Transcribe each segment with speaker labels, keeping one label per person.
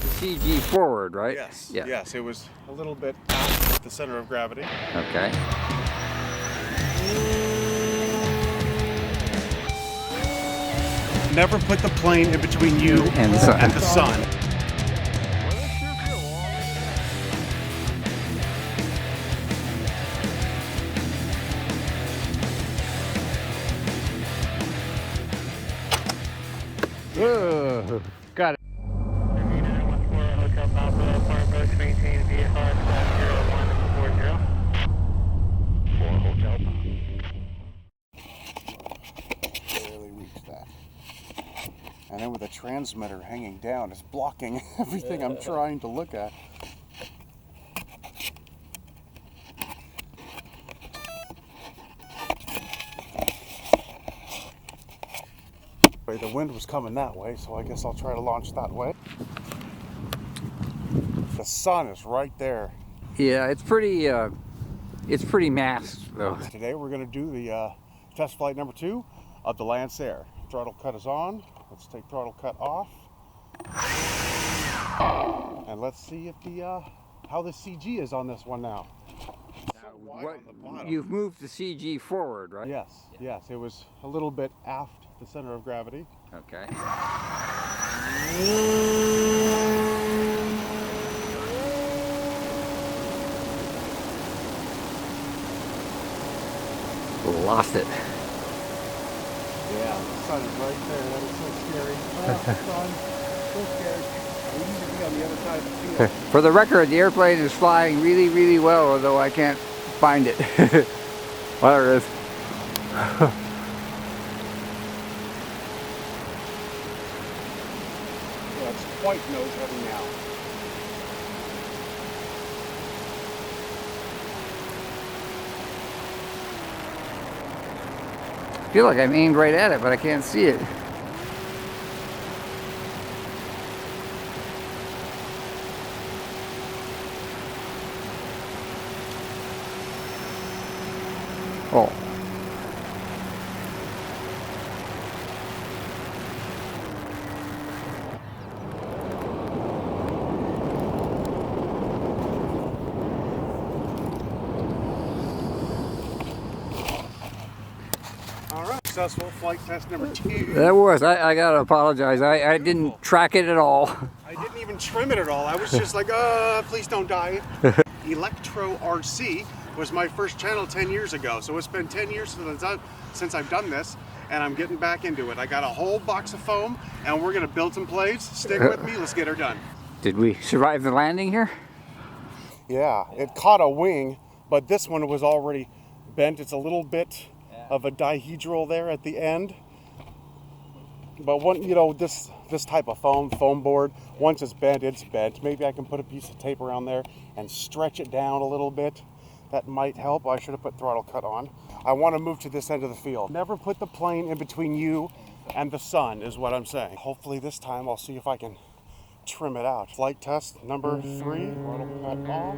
Speaker 1: moved the CG forward, right?
Speaker 2: Yes.
Speaker 1: Yeah.
Speaker 2: Yes, it was a little bit at the center of gravity.
Speaker 1: Okay.
Speaker 2: Never put the plane in between you
Speaker 1: And the sun.
Speaker 2: and the sun.
Speaker 1: Whoa, got it.
Speaker 2: Barely reached that. And then with the transmitter hanging down, it's blocking everything I'm trying to look at. The wind was coming that way, so I guess I'll try to launch that way. The sun is right there.
Speaker 1: Yeah, it's pretty masked though.
Speaker 2: Today we're going to do the test flight number 2 of the Lancair. Throttle cut is on. Let's take throttle cut off. And let's see if how the CG is on this one now.
Speaker 1: You've moved the CG forward, right?
Speaker 2: Yes, yes. It was a little bit aft the center of gravity.
Speaker 1: Okay. Lost it.
Speaker 2: Yeah, the sun is right there. That is so scary. Oh, sun. So scary. We need to be on the other side of the field.
Speaker 1: For the record, the airplane is flying really, really well, although I can't find it. Well, there it is.
Speaker 2: Yeah, it's quite nose heavy now.
Speaker 1: I feel like I'm aimed right at it, but I can't see it. Oh.
Speaker 2: All right, successful flight test number 2.
Speaker 1: That was. I gotta apologize. I didn't track it at all.
Speaker 2: I didn't even trim it at all. I was just like, please don't die. Electro RC was my first channel 10 years ago. So it's been 10 years since I've done this, and I'm getting back into it. I got a whole box of foam, and we're gonna build some plates. Stick with me, let's get her done.
Speaker 1: Did we survive the landing here?
Speaker 2: Yeah, it caught a wing, but this one was already bent. It's a little bit of a dihedral there at the end. But when, you know, this type of foam board, once it's bent, it's bent. Maybe I can put a piece of tape around there and stretch it down a little bit. That might help. I should have put throttle cut on. I want to move to this end of the field. Never put the plane in between you and the sun is what I'm saying. Hopefully this time I'll see if I can trim it out. Flight test number 3, throttle cut off.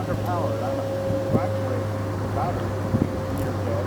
Speaker 2: underpowered. I'm actually battery. You're dead.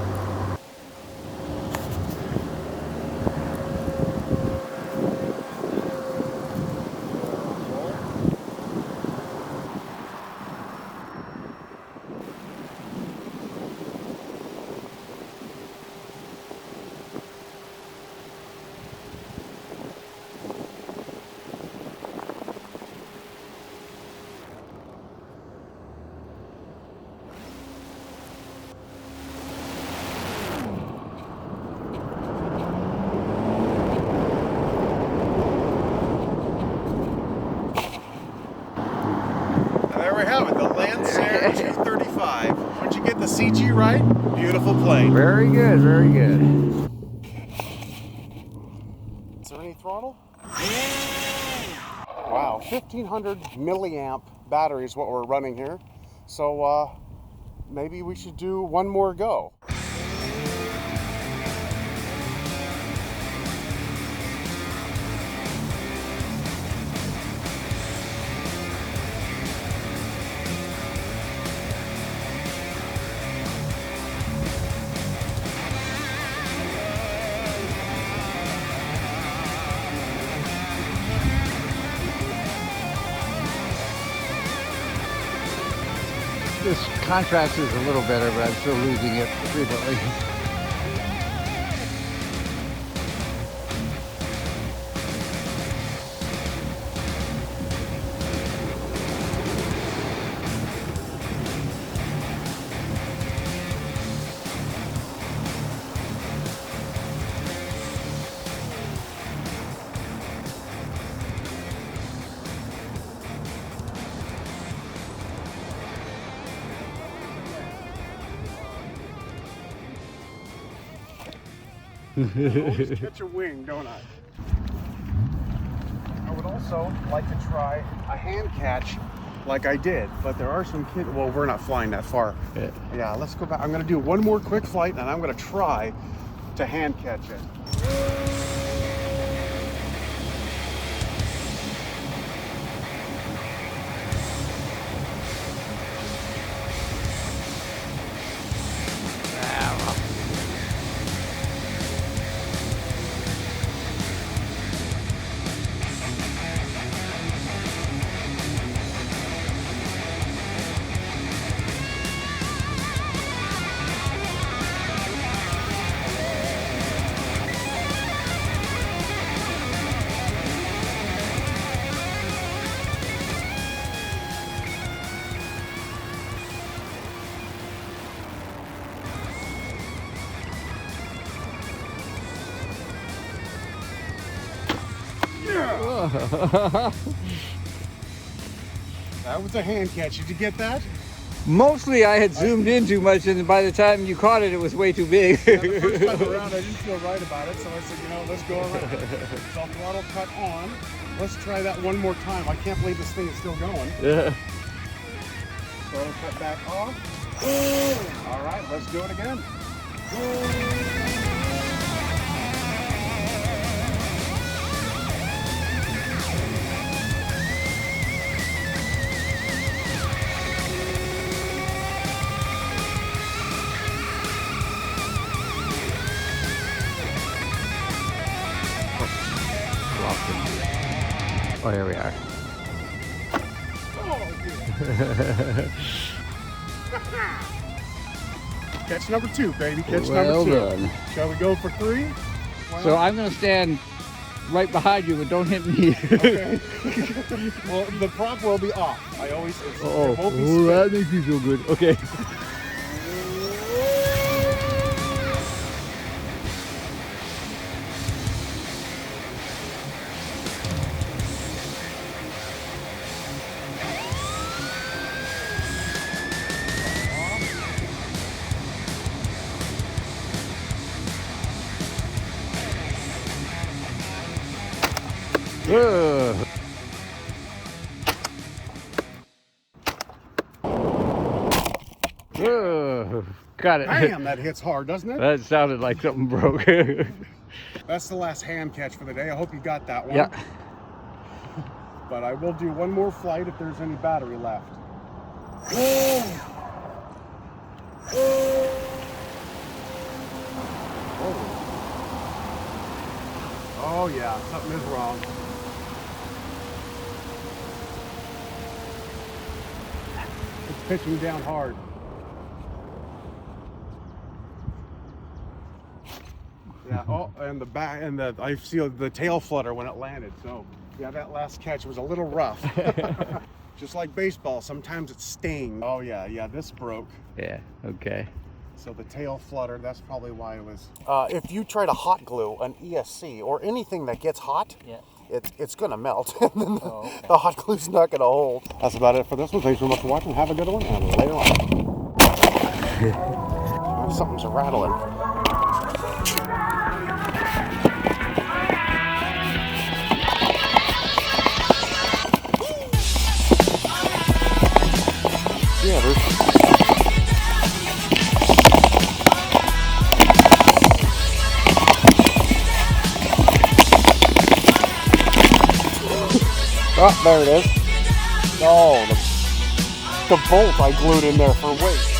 Speaker 2: There we have it, the Lancair 235. Once you get the CG right, beautiful plane.
Speaker 1: Very good, very good.
Speaker 2: Is there any throttle? Wow, 1500 milliamp battery is what we're running here. So maybe we should do one more go.
Speaker 1: This contrast is a little better, but I'm still losing it frequently.
Speaker 2: I always catch a wing, don't I? I would also like to try a hand catch like I did, but there are some kids. Well, we're not flying that far. Yeah, let's go back. I'm going to do one more quick flight, and I'm going to try to hand catch it. That was a hand catch. Did you get that?
Speaker 1: Mostly I had zoomed in too much, and by the time you caught it, it was way too big.
Speaker 2: Yeah, the first time around, I didn't feel right about it, so I said, you know, let's go around. So throttle cut on. Let's try that one more time. I can't believe this thing is still going.
Speaker 1: Yeah.
Speaker 2: Throttle cut back off. All right, let's do it again.
Speaker 1: Oh, here we are.
Speaker 2: Catch number 2, baby. Catch
Speaker 1: Well
Speaker 2: number 2.
Speaker 1: done.
Speaker 2: Shall we go for 3?
Speaker 1: So I'm going to stand right behind you, but don't hit me.
Speaker 2: Okay. Well, the prop will be off. I always. It won't be spin.
Speaker 1: That makes me feel good. Okay. Got it.
Speaker 2: Bam! That hits hard, doesn't it?
Speaker 1: That sounded like something broke.
Speaker 2: That's the last hand catch for the day. I hope you got that one.
Speaker 1: Yeah.
Speaker 2: But I will do one more flight if there's any battery left. Oh yeah, something is wrong. It's pitching down hard. Yeah. Oh, and the back and I see the tail flutter when it landed. So yeah, that last catch was a little rough. Just like baseball, sometimes it stings. Oh yeah, this broke.
Speaker 1: Yeah, okay.
Speaker 2: So the tail flutter, that's probably why it was. If you try to hot glue an ESC or anything that gets hot, it's gonna melt. And then the hot glue's not gonna hold. That's about it for this one. Thanks so much for watching. Have a good one, and later on. Oh, something's rattling. Yeah, there's. Oh, there it is. Oh, the bolt I glued in there for weight.